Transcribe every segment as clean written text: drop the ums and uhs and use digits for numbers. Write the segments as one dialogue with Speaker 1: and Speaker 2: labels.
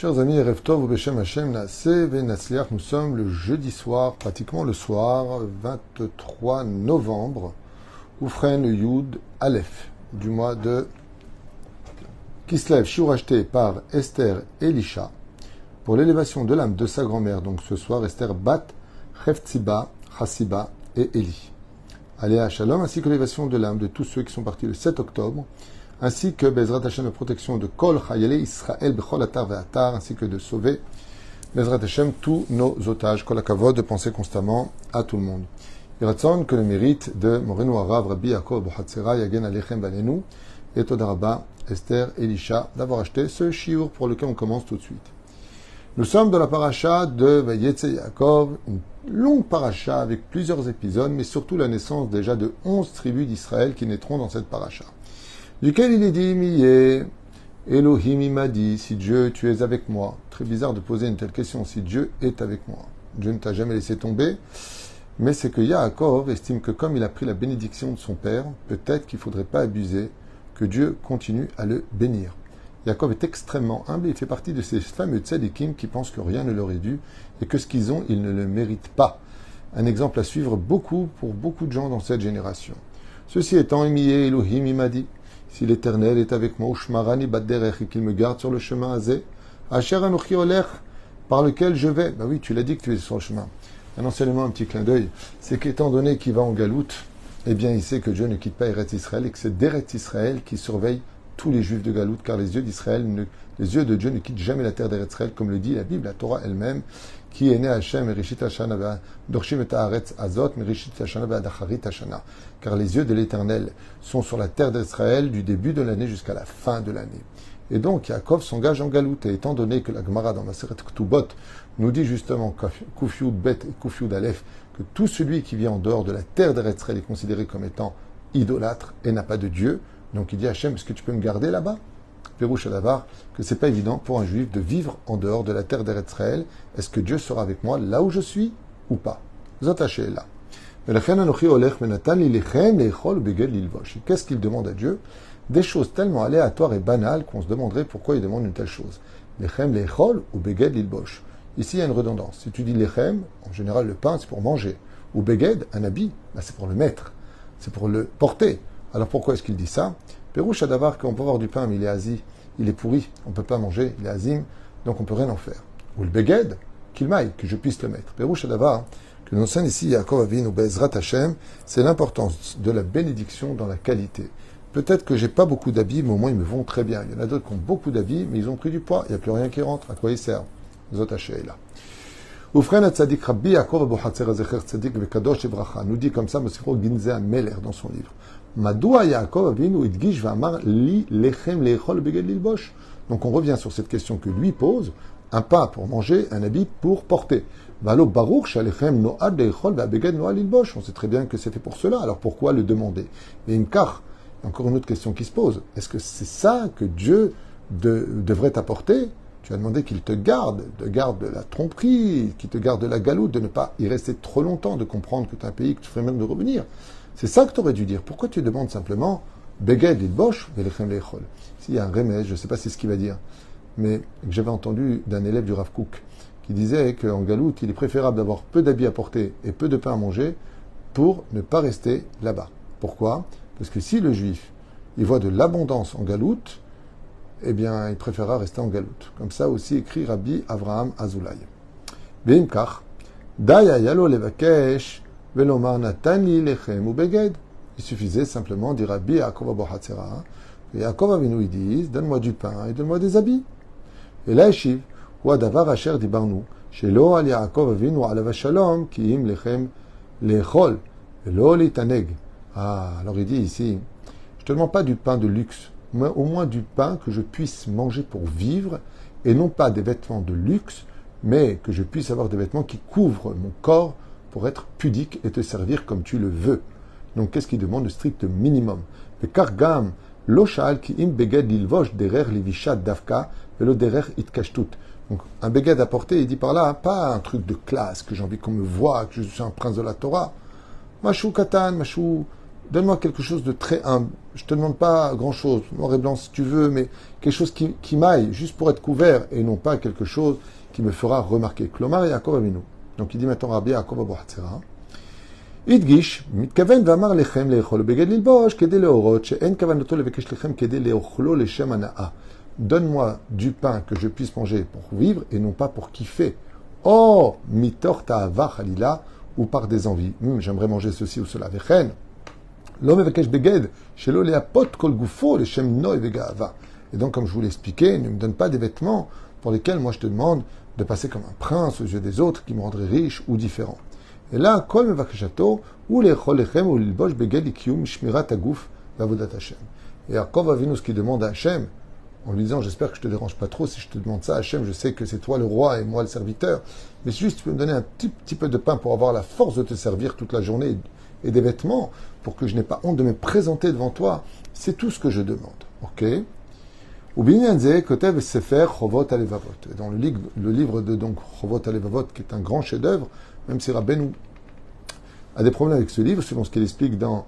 Speaker 1: Chers amis, Erev Tov, Beshem Hashem, Naaseh Venatzliach, nous sommes le jeudi soir, pratiquement le soir, 23 novembre, Oufren Yud Aleph, du mois de Kislev, shiur acheté par Esther Elisha, pour l'élévation de l'âme de sa grand-mère, donc ce soir, Esther Bat, Chefziba, Chassiba et Eli. Aléa Shalom, ainsi que l'élévation de l'âme de tous ceux qui sont partis le 7 octobre, ainsi que Bezrat Hashem, la protection de Kol Chayele Israël Bechol Atar Ve'atar, ainsi que de sauver Bezrat Hashem tous nos otages. Kol HaKavod, de penser constamment à tout le monde. Iratson, que le mérite de Moreno Arav Rabbi Yaakov Bohatzera Yagen Alechem Banenu et Todaraba Esther Elisha d'avoir acheté ce shiur pour lequel on commence tout de suite. Nous sommes dans la paracha de Vayetze Yaakov, une longue paracha avec plusieurs épisodes, mais surtout la naissance déjà de 11 tribus d'Israël qui naîtront dans cette paracha. Duquel il est dit, Miye, Elohim m'a dit, si Dieu, tu es avec moi. Très bizarre de poser une telle question, si Dieu est avec moi. Dieu ne t'a jamais laissé tomber, mais c'est que Yaakov estime que comme il a pris la bénédiction de son père, peut-être qu'il ne faudrait pas abuser, que Dieu continue à le bénir. Yaakov est extrêmement humble et il fait partie de ces fameux tzadikim qui pensent que rien ne leur est dû et que ce qu'ils ont, ils ne le méritent pas. Un exemple à suivre pour beaucoup de gens dans cette génération. Ceci étant, Miye, Elohim m'a dit, si l'Éternel est avec moi, Ushmarani Badderech, et qu'il me garde sur le chemin Azé, Asher Anochi Olech, par lequel je vais. Ben oui, tu l'as dit que tu es sur le chemin. Un enseignement, un petit clin d'œil, c'est qu'étant donné qu'il va en galoute, eh bien, il sait que Dieu ne quitte pas Eretz Israël et que c'est d'Eretz Israël qui surveille tous les Juifs de galoute, car les yeux de Dieu ne quittent jamais la terre d'Eretz Israël, comme le dit la Bible, la Torah elle-même, qui est né Hashem et Rishit Hashana Dorshim et Haaretz Azot, mais Rishit Hashana Dacharit Hashana. Car les yeux de l'Éternel sont sur la terre d'Israël du début de l'année jusqu'à la fin de l'année. Et donc, Yaakov s'engage en galoute. Et étant donné que la Gemara dans Maseret Ktubot nous dit justement, Kufyud Bet et Kufyud Aleph, que tout celui qui vit en dehors de la terre d'Eretz Israël est considéré comme étant idolâtre et n'a pas de Dieu. Donc il dit Hachem, est-ce que tu peux me garder là-bas? Pérouche Adavar, que c'est pas évident pour un juif de vivre en dehors de la terre d'Eretz Israël. Est-ce que Dieu sera avec moi là où je suis ou pas? Vous attachez là. Qu'est-ce qu'il demande à Dieu? Des choses tellement aléatoires et banales qu'on se demanderait pourquoi il demande une telle chose. Lechem lechol ou beged lilbosh. Ici, il y a une redondance. Si tu dis lechem, en général, le pain, c'est pour manger. Ou beged, un habit, ben, c'est pour le mettre. C'est pour le porter. Alors pourquoi est-ce qu'il dit ça? Pérouche Adavar, qu'on peut avoir du pain, mais il est asi, il est pourri, on ne peut pas manger, il est azim, donc on ne peut rien en faire. Ou le beged, qu'il m'aille, que je puisse le mettre. Pérouche Adavar, que nous enseigne ici Yaakov Avinu Bezrat Hashem, c'est l'importance de la bénédiction dans la qualité. Peut-être que j'ai pas beaucoup d'habits, mais au moins ils me vont très bien. Il y en a d'autres qui ont beaucoup d'habits, mais ils ont pris du poids, il n'y a plus rien qui rentre. À quoi ils servent? Zot Hashem là. Oufren Tzadik Rabbi Yaakov Bohatzera Zecher Tzadik Vekadosh Evracha nous dit comme ça, Mosifro Ginzeh Meller dans son livre. Madoua Yaakov Avinu Idgish Vamar Li Lechem Lechol Beged Lilbosh. Donc on revient sur cette question que lui pose, un pain pour manger, un habit pour porter. Valo Baruch Shalechem Noad Lechol Beged Noad Lilbosh. On sait très bien que c'était pour cela, alors pourquoi le demander? Et Imkar, encore une autre question qui se pose. Est-ce que c'est ça que Dieu devrait t'apporter? Tu as demandé qu'il te garde de la tromperie, qu'il te garde de la galoute, de ne pas y rester trop longtemps, de comprendre que tu as un pays, que tu ferais même de revenir. C'est ça que tu aurais dû dire. Pourquoi tu demandes simplement Beged Lilbosh Velechem Lechol? S'il y a un remède, je ne sais pas si c'est ce qu'il va dire, mais que j'avais entendu d'un élève du Rav Kook qui disait qu'en galoute, il est préférable d'avoir peu d'habits à porter et peu de pain à manger pour ne pas rester là-bas. Pourquoi? Parce que si le juif, il voit de l'abondance en galoute, eh bien, il préférera rester en galoute. Comme ça aussi écrit Rabbi Avraham Azoulay. Beimkach, Daya Yalo Levakesh, Velomar Natani Lechem ou Beged. Il suffisait simplement de dire Rabbi Yaakov Bohatzera, et Yaakov Avinu ils disent, donne-moi du pain et donne-moi des habits. Et là, Eshiv, ou Adavar Asher Dibarnu, Shelo al Yaakov Avinu alav Shalom, ki im Lechem Lechol, Velo Litaneg. Ah, alors il dit ici, je te demande pas du pain de luxe, mais au moins du pain que je puisse manger pour vivre, et non pas des vêtements de luxe, mais que je puisse avoir des vêtements qui couvrent mon corps pour être pudique et te servir comme tu le veux. Donc qu'est-ce qu'il demande? Le strict minimum. Le kargam, loshal ki im beged lilvosh derer livishat davka, velo derer itkashtut. Donc un beged à porter, il dit par là, pas un truc de classe, que j'ai envie qu'on me voie, que je suis un prince de la Torah. Machou katan, machou Donne-moi quelque chose de très humble. Je te demande pas grand-chose, noir et blanc si tu veux, mais quelque chose qui m'aille, juste pour être couvert, et non pas quelque chose qui me fera remarquer. Klomar Yaakov Avinu. Donc il dit maintenant Rabbi Yaakov Abu Hatzera. הדגיש, מתכוון ואמר לכם לאכול בגד ללבוש כדי להורות שאין כוונתו לבקש לכם כדי לאוכלו לשם הנאה. Donne-moi du pain que je puisse manger pour vivre et non pas pour kiffer. Oh, mitor ta'ava chalila, ou par des envies. J'aimerais manger ceci ou cela. וכן, לא מבקש בגד שלא להפות כל גופו לשם נוי וגאווה. Et donc, comme je vous l'ai expliqué, ne me donne pas des vêtements pour lesquels moi je te demande de passer comme un prince aux yeux des autres qui me rendraient riche ou différent. Et là, kol mevakeshato, ou lechol lechem, ou lilbosh beged ikium shmirat aguf vavodat Hashem. Et Yaakov Avinu, ce qu'il demande à Hashem, en lui disant, j'espère que je te dérange pas trop si je te demande ça, Hashem, je sais que c'est toi le roi et moi le serviteur, mais si juste tu peux me donner un petit peu de pain pour avoir la force de te servir toute la journée et des vêtements, pour que je n'ai pas honte de me présenter devant toi, c'est tout ce que je demande. Ok? Ou bien Kotev Sefer Chovot Alevavot. Dans le livre de donc Chovot Alevavot, qui est un grand chef-d'œuvre, même si Rabbeinu a des problèmes avec ce livre, selon ce qu'il explique dans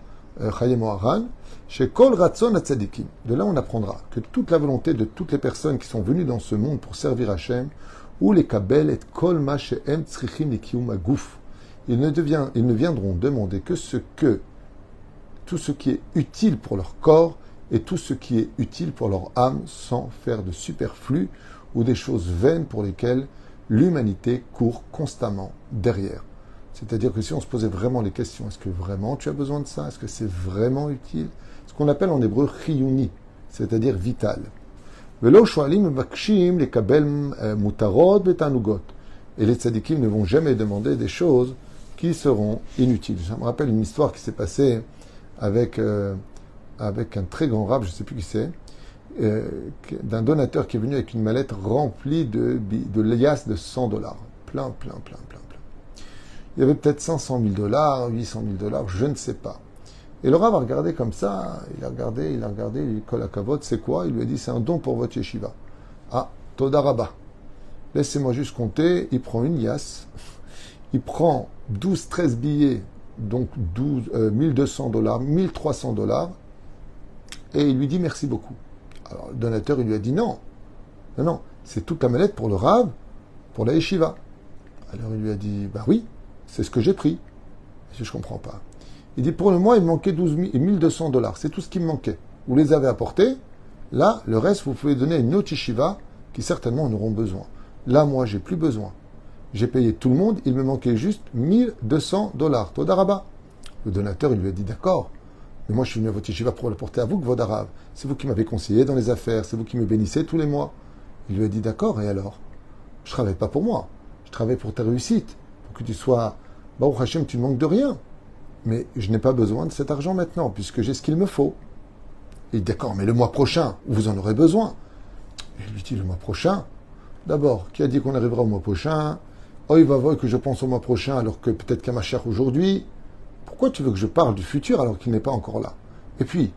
Speaker 1: Chayei Moharan, chez Kol Ratzon Atzadikim. De là, on apprendra que toute la volonté de toutes les personnes qui sont venues dans ce monde pour servir Hachem, ou les Kabel et Kol Ma Shehem Tzrichim Likiyum Aguf, ils ne viendront demander que tout ce qui est utile pour leur corps et tout ce qui est utile pour leur âme, sans faire de superflu ou des choses vaines pour lesquelles l'humanité court constamment derrière. C'est-à-dire que si on se posait vraiment les questions, est-ce que vraiment tu as besoin de ça? Est-ce que c'est vraiment utile? Ce qu'on appelle en hébreu chiyuni, c'est-à-dire vital. Velo shoalim vakshim les kabel mutarot betanugot. Et les tzadikim ne vont jamais demander des choses qui seront inutiles. Ça me rappelle une histoire qui s'est passée avec un très grand rab, je ne sais plus qui c'est, d'un donateur qui est venu avec une mallette remplie de liasses de $100. Plein. Il y avait peut-être $500 000, $800 000, je ne sais pas. Et le rab a regardé comme ça, il a regardé, il dit, Kol hakavod, c'est quoi? Il lui a dit, c'est un don pour votre yeshiva. Ah, Toda Rabba. Laissez-moi juste compter, il prend une liasse, il prend 13 billets, donc $1 200, $1 300, et il lui dit merci beaucoup. Alors le donateur, il lui a dit non, c'est toute la mallette pour le Rav, pour la yeshiva. Alors il lui a dit, bah oui, c'est ce que j'ai pris. Je ne comprends pas. Il dit, pour le mois, il me manquait $1 200, c'est tout ce qui me manquait. Vous les avez apportés, là, le reste, vous pouvez donner à une autre yeshiva qui certainement en auront besoin. Là, moi, j'ai plus besoin. J'ai payé tout le monde, il me manquait juste $1 200. Toda Rabba. Le donateur, il lui a dit, d'accord, mais moi, je suis venu à votre yeshiva pour le porter à vous, que Vodarav. C'est vous qui m'avez conseillé dans les affaires, c'est vous qui me bénissez tous les mois. Il lui a dit, d'accord, et alors? Je ne travaille pas pour moi, je travaille pour ta réussite, pour que tu sois, Baruch Hashem, tu ne manques de rien. Mais je n'ai pas besoin de cet argent maintenant, puisque j'ai ce qu'il me faut. Il dit, d'accord, mais le mois prochain, vous en aurez besoin. Et il lui dit, le mois prochain? D'abord, qui a dit qu'on arrivera au mois prochain? Oh, il va voir que je pense au mois prochain, alors que peut-être qu'à ma chère aujourd'hui. Pourquoi tu veux que je parle du futur alors qu'il n'est pas encore là? Et puis,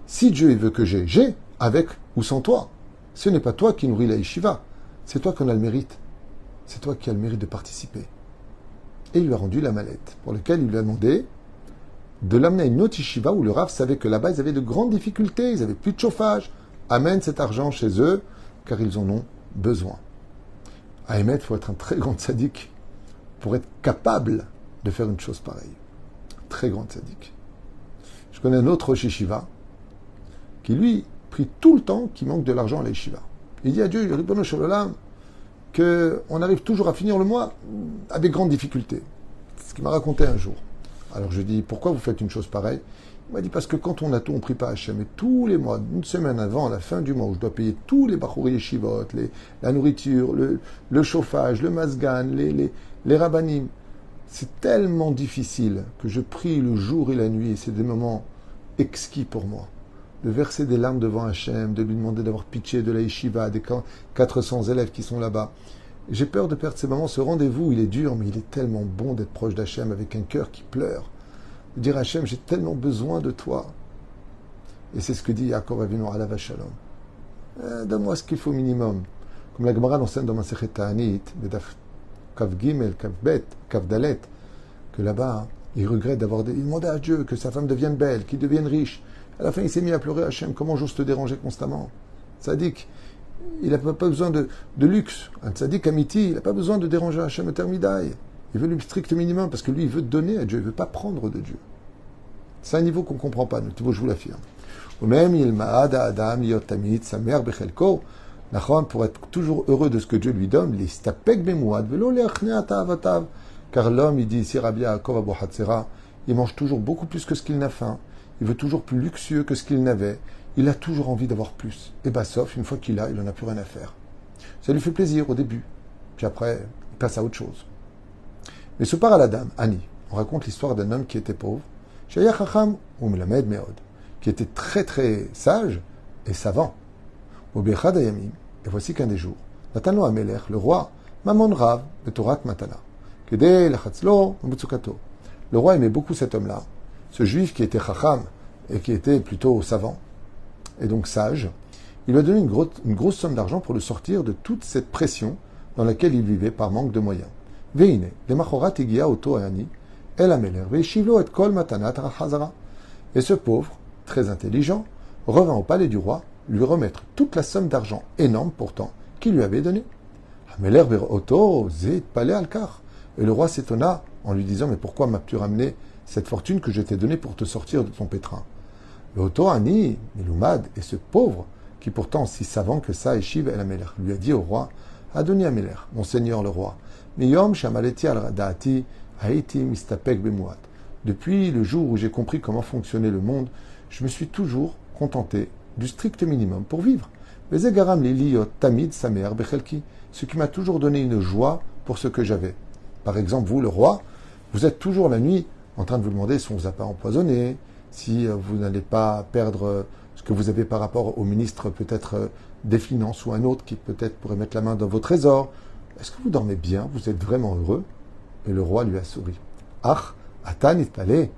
Speaker 1: si Dieu il veut que j'ai, avec ou sans toi. Ce n'est pas toi qui nourris la yeshiva, c'est toi qui en as le mérite. C'est toi qui as le mérite de participer. Et il lui a rendu la mallette, pour laquelle il lui a demandé de l'amener à une autre yeshiva où le Rav savait que là-bas ils avaient de grandes difficultés, ils n'avaient plus de chauffage. Amène cet argent chez eux, car ils en ont besoin. À Emet, il faut être un très grand tzaddik pour être capable de faire une chose pareille. Très grand tzaddik. Je connais un autre yeshiva qui, lui, prie tout le temps qu'il manque de l'argent à la yeshiva. Il dit à Dieu, Ribono Shel Olam, qu'on arrive toujours à finir le mois avec grande difficulté. C'est ce qu'il m'a raconté un jour. Alors je dis, pourquoi vous faites une chose pareille? Il m'a dit, parce que quand on a tout, on ne prie pas Hachem. Et tous les mois, une semaine avant, à la fin du mois, où je dois payer tous les bachouri yeshivot, la nourriture, le chauffage, le masgan, les rabbanim, c'est tellement difficile que je prie le jour et la nuit, et c'est des moments exquis pour moi. De verser des larmes devant Hachem, de lui demander d'avoir pitié de la yeshiva, des 400 élèves qui sont là-bas. J'ai peur de perdre ces moments. Ce rendez-vous, il est dur, mais il est tellement bon d'être proche d'Hachem avec un cœur qui pleure. De dire Hachem, j'ai tellement besoin de toi. Et c'est ce que dit Yaakov Avinu alav shalom. Donne-moi ce qu'il faut au minimum. Comme la Gemara l'enseigne dans Masechet Ta'anit, Kav Gimel, Kav Bet, Kav Dalet, que là-bas, Il regrette il demandait à Dieu que sa femme devienne belle, qu'il devienne riche. À la fin, il s'est mis à pleurer à Hachem. Comment j'ose te déranger constamment? Tzaddik, il n'a pas besoin de luxe. Un tzaddik amiti, il n'a pas besoin de déranger Hachem Termidaï. Il veut le strict minimum parce que lui, il veut donner à Dieu, il ne veut pas prendre de Dieu. C'est un niveau qu'on ne comprend pas, je vous l'affirme. Ou même, il ma'ad adam yotamit sa mère bechelko. Pour être toujours heureux de ce que Dieu lui donne, car l'homme, il dit ici, Rabbi Yaakov Abu Hatzera, il mange toujours beaucoup plus que ce qu'il n'a faim, il veut toujours plus luxueux que ce qu'il n'avait, il a toujours envie d'avoir plus. Et bah, sauf, une fois qu'il a, il n'en a plus rien à faire. Ça lui fait plaisir au début, puis après, il passe à autre chose. Mais ce par à la dame, Annie, on raconte l'histoire d'un homme qui était pauvre, Shaya Chacham ou Melamed Meod, qui était très très sage et savant. Et voici qu'un des jours, Natano Amelech, le roi, Mamon Rav, le Torah Matana, Kedei Lachatzlo, Mutsukato. Le roi aimait beaucoup cet homme-là, ce juif qui était Chacham et qui était plutôt savant, et donc sage. Il lui a donné une grosse somme d'argent pour le sortir de toute cette pression dans laquelle il vivait par manque de moyens. Veine, Demachorat Igia Oto Ani, El Amelech, Veishivlo et Kol Matanat Rahazara. Et ce pauvre, très intelligent, revint au palais du roi lui remettre toute la somme d'argent, énorme pourtant, qu'il lui avait donnée. Et le roi s'étonna en lui disant, mais pourquoi m'as-tu ramené cette fortune que je t'ai donnée pour te sortir de ton pétrin? Le Oto Ani, Miloumad, et ce pauvre, qui pourtant si savant que ça, Eshiv El Amelech, lui a dit au roi, Adoni Amelech, mon seigneur le roi, Miyom Shamaleti al Daati, Haiti Mistapek Bemouat. Depuis le jour où j'ai compris comment fonctionnait le monde, je me suis toujours contenté du strict minimum pour vivre. Vezegaram liliot tamid samer bechelki, ce qui m'a toujours donné une joie pour ce que j'avais. Par exemple, vous, le roi, vous êtes toujours la nuit en train de vous demander si on ne vous a pas empoisonné, si vous n'allez pas perdre ce que vous avez par rapport au ministre peut-être des Finances ou un autre qui peut-être pourrait mettre la main dans vos trésors. Est-ce que vous dormez bien? Vous êtes vraiment heureux? Et le roi lui a souri. Ach, atan itale,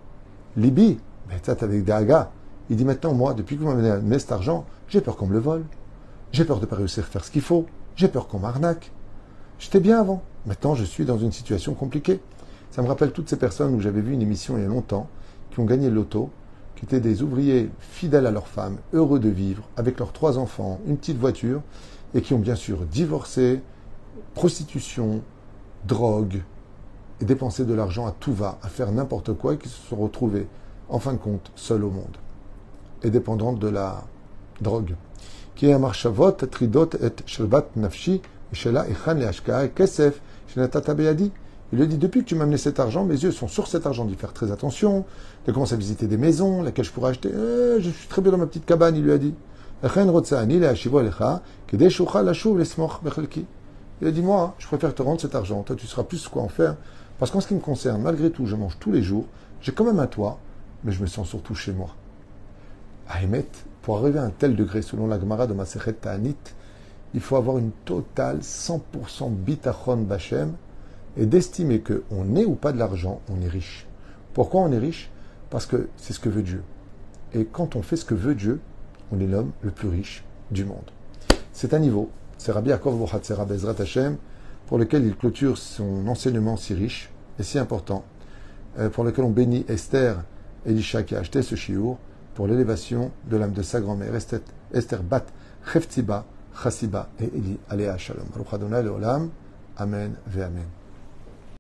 Speaker 1: libi, betzat avec daga. Il dit maintenant, moi, depuis que vous m'avez amené cet argent, j'ai peur qu'on me le vole. J'ai peur de ne pas réussir à faire ce qu'il faut. J'ai peur qu'on m'arnaque. J'étais bien avant. Maintenant, je suis dans une situation compliquée. Ça me rappelle toutes ces personnes où j'avais vu une émission il y a longtemps, qui ont gagné le loto, qui étaient des ouvriers fidèles à leurs femmes, heureux de vivre, avec leurs 3 enfants, une petite voiture, et qui ont bien sûr divorcé, prostitution, drogue, et dépensé de l'argent à tout va, à faire n'importe quoi, et qui se sont retrouvés, en fin de compte, seuls au monde. Et dépendante de la drogue. Qui est un marchavot, tridot et shalbat nafshi, shela echan leashka kesef, shenatata beyadi. Il lui dit, depuis que tu m'as amené cet argent, mes yeux sont sur cet argent, d'y faire très attention, de commencer à visiter des maisons, lesquelles je pourrais acheter. Je suis très bien dans ma petite cabane, il lui a dit. Il a dit, moi, je préfère te rendre cet argent, toi tu sauras plus quoi en faire, parce qu'en ce qui me concerne, malgré tout, je mange tous les jours, j'ai quand même un toit, mais je me sens surtout chez moi. À Emet, pour arriver à un tel degré, selon la Gemara de Masechet Ta'anit, il faut avoir une totale 100% bitachon bachem et d'estimer qu'on ait ou pas de l'argent, on est riche. Pourquoi on est riche? Parce que c'est ce que veut Dieu. Et quand on fait ce que veut Dieu, on est l'homme le plus riche du monde. C'est un niveau, c'est Rabbi Yaakov Abu Hatzera Bezrat Hashem, pour lequel il clôture son enseignement si riche et si important, pour lequel on bénit Esther Elisha qui a acheté ce chiour, pour l'élévation de l'âme de sa grand-mère, Esther Bat Chefziba, Chassiba et Eli, Aléa Shalom. Baruch Adonai Leolam, Amen ve Amen.